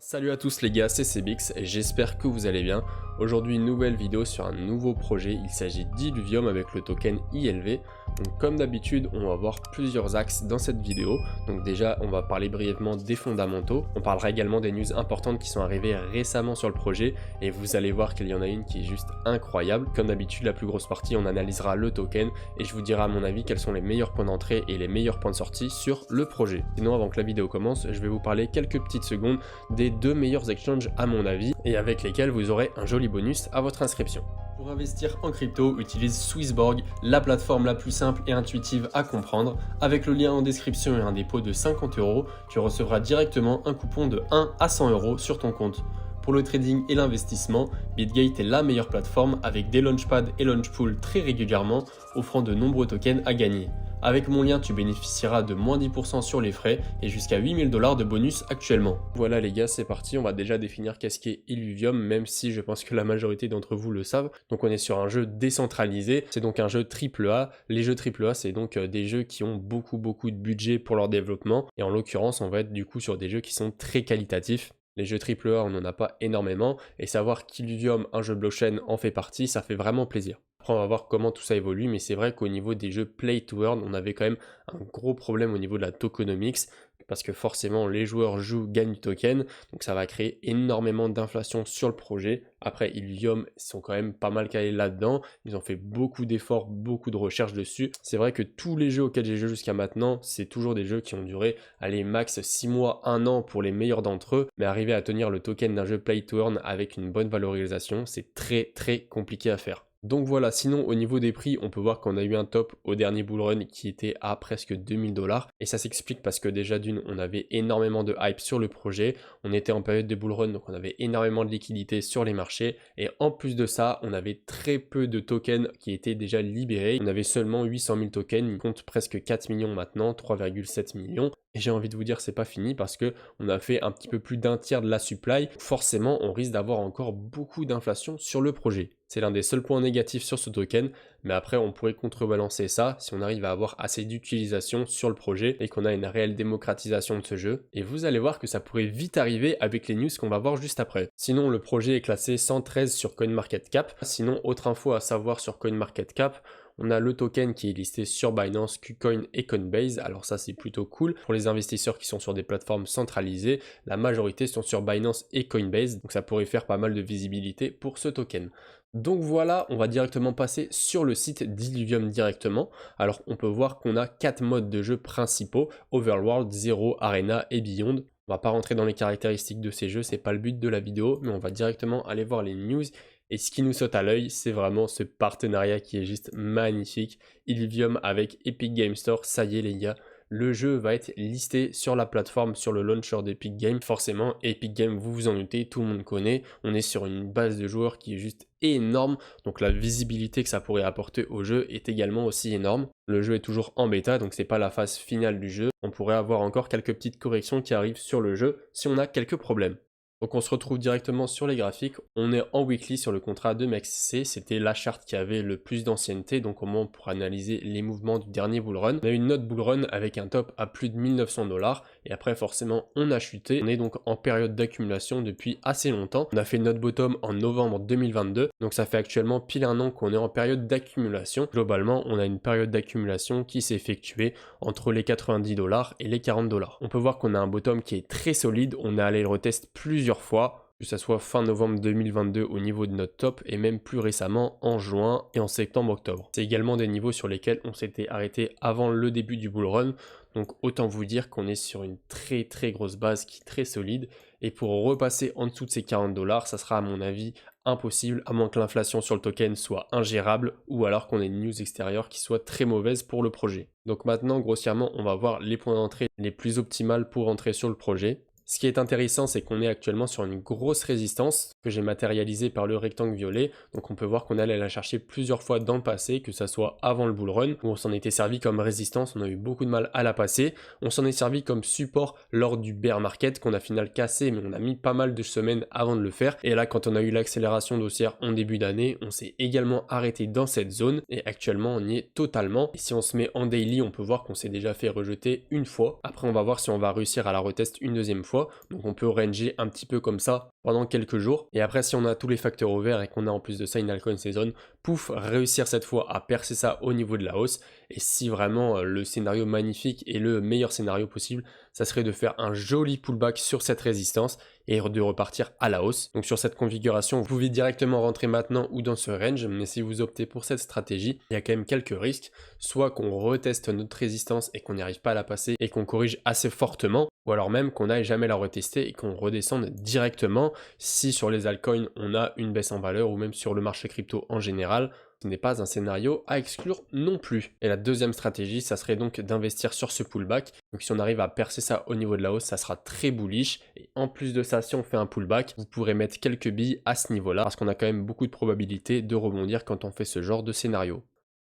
Salut à tous les gars, c'est Cbix et j'espère que vous allez bien. Aujourd'hui une nouvelle vidéo sur un nouveau projet, il s'agit d'Illuvium avec le token ILV. Donc comme d'habitude on va voir plusieurs axes dans cette vidéo. Donc déjà on va parler brièvement des fondamentaux, on parlera également des news importantes qui sont arrivées récemment sur le projet et vous allez voir qu'il y en a une qui est juste incroyable. Comme d'habitude la plus grosse partie on analysera le token et je vous dirai à mon avis quels sont les meilleurs points d'entrée et les meilleurs points de sortie sur le projet. Sinon avant que la vidéo commence je vais vous parler quelques petites secondes des deux meilleurs exchanges à mon avis et avec lesquels vous aurez un joli bonus à votre inscription. Pour investir en crypto, utilise Swissborg, la plateforme la plus simple et intuitive à comprendre. Avec le lien en description et un dépôt de 50 €, tu recevras directement un coupon de 1 à 100 € sur ton compte. Pour le trading et l'investissement, BitGate est la meilleure plateforme avec des launchpads et launchpools très régulièrement, offrant de nombreux tokens à gagner. Avec mon lien, tu bénéficieras de moins 10% sur les frais et jusqu'à 8000 $ de bonus actuellement. Voilà les gars, c'est parti, on va déjà définir qu'est-ce qu'est Illuvium, même si je pense que la majorité d'entre vous le savent. Donc on est sur un jeu décentralisé, c'est donc un jeu AAA. Les jeux AAA, c'est donc des jeux qui ont beaucoup de budget pour leur développement. Et en l'occurrence, on va être du coup sur des jeux qui sont très qualitatifs. Les jeux AAA, on n'en a pas énormément, et savoir qu'Illuvium, un jeu blockchain, en fait partie, ça fait vraiment plaisir. Après, on va voir comment tout ça évolue, mais c'est vrai qu'au niveau des jeux Play to Earn, on avait quand même un gros problème au niveau de la tokenomics, parce que forcément, les joueurs jouent, gagnent du token, donc ça va créer énormément d'inflation sur le projet. Après, Illuvium sont quand même pas mal calés là-dedans, ils ont fait beaucoup d'efforts, beaucoup de recherches dessus. C'est vrai que tous les jeux auxquels j'ai joué jusqu'à maintenant, c'est toujours des jeux qui ont duré, allez, max 6 mois, 1 an pour les meilleurs d'entre eux, mais arriver à tenir le token d'un jeu Play to Earn avec une bonne valorisation, c'est très compliqué à faire. Donc voilà, sinon au niveau des prix, on peut voir qu'on a eu un top au dernier bull run qui était à presque 2000 $. Et ça s'explique parce que déjà d'une, on avait énormément de hype sur le projet. On était en période de bull run, donc on avait énormément de liquidités sur les marchés. Et en plus de ça, on avait très peu de tokens qui étaient déjà libérés. On avait seulement 800 000 tokens, ils comptent presque 4 millions maintenant, 3,7 millions. Et j'ai envie de vous dire c'est pas fini parce que on a fait un petit peu plus d'un tiers de la supply. Forcément, on risque d'avoir encore beaucoup d'inflation sur le projet. C'est l'un des seuls points négatifs sur ce token, mais après on pourrait contrebalancer ça si on arrive à avoir assez d'utilisation sur le projet et qu'on a une réelle démocratisation de ce jeu. Et vous allez voir que ça pourrait vite arriver avec les news qu'on va voir juste après. Sinon, le projet est classé 113 sur CoinMarketCap. Sinon, autre info à savoir sur CoinMarketCap, on a le token qui est listé sur Binance, KuCoin et Coinbase. Alors ça c'est plutôt cool. Pour les investisseurs qui sont sur des plateformes centralisées, la majorité sont sur Binance et Coinbase. Donc ça pourrait faire pas mal de visibilité pour ce token. Donc voilà, on va directement passer sur le site d'Illuvium directement. Alors on peut voir qu'on a 4 modes de jeu principaux, Overworld, Zero, Arena et Beyond. On va pas rentrer dans les caractéristiques de ces jeux, c'est pas le but de la vidéo, mais on va directement aller voir les news. Et ce qui nous saute à l'œil, c'est vraiment ce partenariat qui est juste magnifique. Illuvium avec Epic Games Store, ça y est les gars, le jeu va être listé sur la plateforme, sur le launcher d'Epic Games. Forcément, Epic Games, vous vous en doutez, tout le monde connaît. On est sur une base de joueurs qui est juste énorme, donc la visibilité que ça pourrait apporter au jeu est également aussi énorme. Le jeu est toujours en bêta, donc c'est pas la phase finale du jeu. On pourrait avoir encore quelques petites corrections qui arrivent sur le jeu si on a quelques problèmes. Donc on se retrouve directement sur les graphiques, on est en weekly sur le contrat de MEXC, c'était la charte qui avait le plus d'ancienneté, donc au moins pour analyser les mouvements du dernier bull run. On a eu une autre bull run avec un top à plus de 1900 $, et après forcément on a chuté, on est donc en période d'accumulation depuis assez longtemps. On a fait notre bottom en novembre 2022, donc ça fait actuellement pile un an qu'on est en période d'accumulation. Globalement on a une période d'accumulation qui s'est effectuée entre les 90 $ et les 40 $. On peut voir qu'on a un bottom qui est très solide, on est allé le retest plusieurs fois, que ce soit fin novembre 2022 au niveau de notre top et même plus récemment en juin et en septembre-octobre. C'est également des niveaux sur lesquels on s'était arrêté avant le début du bull run, donc autant vous dire qu'on est sur une très grosse base qui est très solide, et pour repasser en dessous de ces 40 $, ça sera à mon avis impossible, à moins que l'inflation sur le token soit ingérable ou alors qu'on ait une news extérieure qui soit très mauvaise pour le projet. Donc maintenant grossièrement on va voir les points d'entrée les plus optimales pour entrer sur le projet. Ce qui est intéressant, c'est qu'on est actuellement sur une grosse résistance. que j'ai matérialisé par le rectangle violet. Donc on peut voir qu'on allait la chercher plusieurs fois dans le passé, que ça soit avant le bull run, où on s'en était servi comme résistance, on a eu beaucoup de mal à la passer. On s'en est servi comme support lors du bear market qu'on a final cassé, mais on a mis pas mal de semaines avant de le faire. Et là, quand on a eu l'accélération haussière en début d'année, on s'est également arrêté dans cette zone et actuellement on y est totalement. Et si on se met en daily, on peut voir qu'on s'est déjà fait rejeter une fois. Après, on va voir si on va réussir à la retest une deuxième fois. Donc on peut ranger un petit peu comme ça pendant quelques jours. Et après, si on a tous les facteurs ouverts et qu'on a en plus de ça une altcoin saison, pouf, réussir cette fois à percer ça au niveau de la hausse. Et si vraiment le scénario magnifique et le meilleur scénario possible, ça serait de faire un joli pullback sur cette résistance et de repartir à la hausse. Donc sur cette configuration, vous pouvez directement rentrer maintenant ou dans ce range, mais si vous optez pour cette stratégie, il y a quand même quelques risques, soit qu'on reteste notre résistance et qu'on n'y arrive pas à la passer et qu'on corrige assez fortement, ou alors même qu'on n'aille jamais la retester et qu'on redescende directement si sur les altcoins on a une baisse en valeur ou même sur le marché crypto en général. Ce n'est pas un scénario à exclure non plus. Et la deuxième stratégie, ça serait donc d'investir sur ce pullback. Donc si on arrive à percer ça au niveau de la hausse, ça sera très bullish. Et en plus de ça, si on fait un pullback, vous pourrez mettre quelques billes à ce niveau-là parce qu'on a quand même beaucoup de probabilité de rebondir quand on fait ce genre de scénario.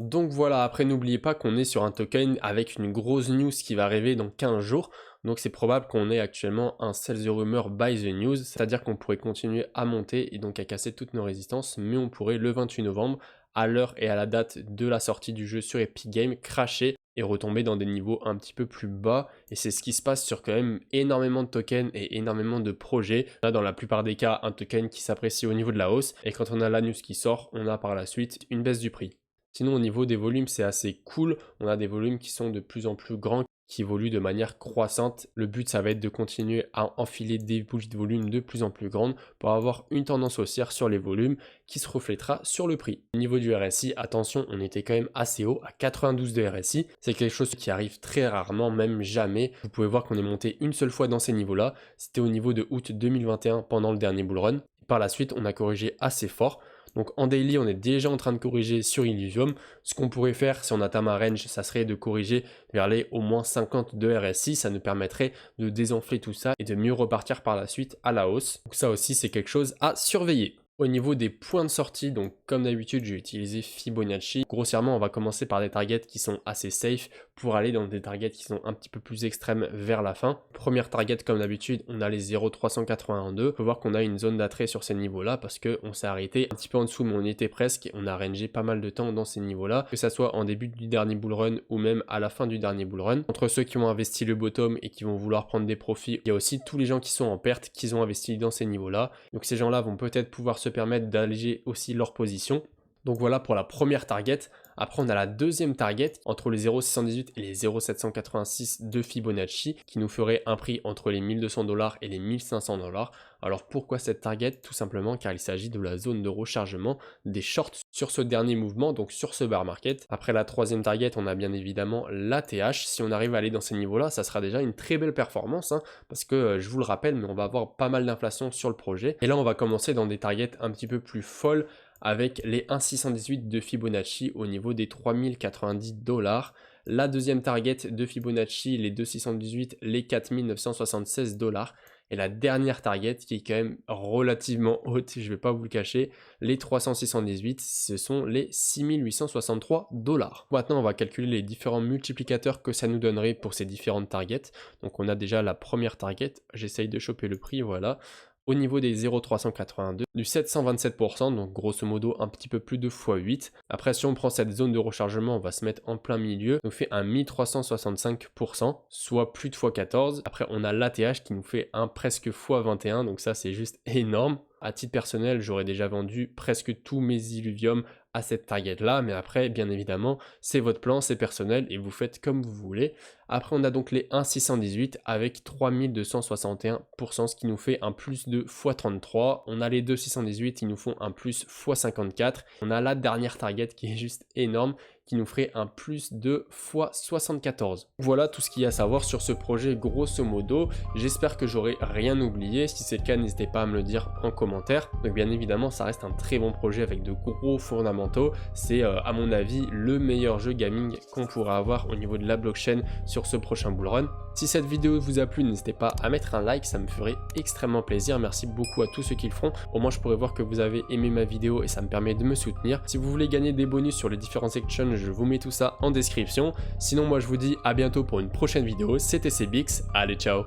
Donc voilà, après n'oubliez pas qu'on est sur un token avec une grosse news qui va arriver dans 15 jours. Donc c'est probable qu'on ait actuellement un sell the rumor buy the news, c'est-à-dire qu'on pourrait continuer à monter et donc à casser toutes nos résistances, mais on pourrait le 28 novembre, à l'heure et à la date de la sortie du jeu sur Epic Games, cracher et retomber dans des niveaux un petit peu plus bas. Et c'est ce qui se passe sur quand même énormément de tokens et énormément de projets. On a dans la plupart des cas un token qui s'apprécie au niveau de la hausse, et quand on a la news qui sort, on a par la suite une baisse du prix. Sinon au niveau des volumes, c'est assez cool, on a des volumes qui sont de plus en plus grands, qui évoluent de manière croissante. Le but, ça va être de continuer à enfiler des bougies de volume de plus en plus grandes pour avoir une tendance haussière sur les volumes qui se reflètera sur le prix. Au niveau du RSI, attention, on était quand même assez haut, à 92 de RSI. C'est quelque chose qui arrive très rarement, même jamais. Vous pouvez voir qu'on est monté une seule fois dans ces niveaux-là. C'était au niveau de août 2021 pendant le dernier bull run. Par la suite, on a corrigé assez fort. Donc en daily, on est déjà en train de corriger sur Illuvium. Ce qu'on pourrait faire si on atteint un range, ça serait de corriger vers les au moins 50 de RSI. Ça nous permettrait de désenfler tout ça et de mieux repartir par la suite à la hausse. Donc ça aussi, c'est quelque chose à surveiller. Au niveau des points de sortie, donc comme d'habitude, j'ai utilisé Fibonacci. Grossièrement, on va commencer par des targets qui sont assez safe pour aller dans des targets qui sont un petit peu plus extrêmes vers la fin. Première target, comme d'habitude, on a les 0,382. On peut voir qu'on a une zone d'attrait sur ces niveaux-là parce qu'on s'est arrêté un petit peu en dessous, mais on y était presque. On a rangé pas mal de temps dans ces niveaux-là, que ça soit en début du dernier bull run ou même à la fin du dernier bull run. Entre ceux qui ont investi le bottom et qui vont vouloir prendre des profits, il y a aussi tous les gens qui sont en perte, qui ont investi dans ces niveaux-là. Donc ces gens-là vont peut-être pouvoir se permettre d'alléger aussi leur position. Donc voilà pour la première target. Après on a la deuxième target entre les 0,618 et les 0,786 de Fibonacci qui nous ferait un prix entre les 1200$ et les 1500$. Alors pourquoi cette target? Tout simplement car il s'agit de la zone de rechargement des shorts sur ce dernier mouvement, donc sur ce bear market. Après la troisième target, on a bien évidemment l'ATH. Si on arrive à aller dans ces niveaux-là, ça sera déjà une très belle performance, parce que je vous le rappelle, mais on va avoir pas mal d'inflation sur le projet. Et là on va commencer dans des targets un petit peu plus folles, avec les 1,618 de Fibonacci au niveau des 3090$. La deuxième target de Fibonacci, les 2,618, les 4976$. Et la dernière target qui est quand même relativement haute, je ne vais pas vous le cacher, les 300-618, ce sont les 6863$. Maintenant, on va calculer les différents multiplicateurs que ça nous donnerait pour ces différentes targets. Donc on a déjà la première target, j'essaye de choper le prix, voilà. Au niveau des 0,382, du 727%, donc grosso modo un petit peu plus de x8. Après, si on prend cette zone de rechargement, on va se mettre en plein milieu, nous fait un 1365%, soit plus de x14. Après, on a l'ATH qui nous fait un presque x21, donc ça c'est juste énorme. À titre personnel, j'aurais déjà vendu presque tous mes Illuvium à cette target là, mais après bien évidemment c'est votre plan, c'est personnel et vous faites comme vous voulez. Après on a donc les 1,618 avec 3261%, ce qui nous fait un plus de x33. On a les 2,618 qui nous font un plus x54. On a la dernière target qui est juste énorme, qui nous ferait un plus de x74. Voilà tout ce qu'il y a à savoir sur ce projet grosso modo. J'espère que j'aurai rien oublié. Si c'est le cas, n'hésitez pas à me le dire en commentaire. Donc bien évidemment, ça reste un très bon projet avec de gros fondamentaux. C'est à mon avis le meilleur jeu gaming qu'on pourra avoir au niveau de la blockchain sur ce prochain bullrun. Si cette vidéo vous a plu, n'hésitez pas à mettre un like, ça me ferait extrêmement plaisir. Merci beaucoup à tous ceux qui le feront. Au moins je pourrais voir que vous avez aimé ma vidéo et ça me permet de me soutenir. Si vous voulez gagner des bonus sur les différents sections, je vous mets tout ça en description. Sinon moi je vous dis à bientôt pour une prochaine vidéo. C'était CBX, allez ciao.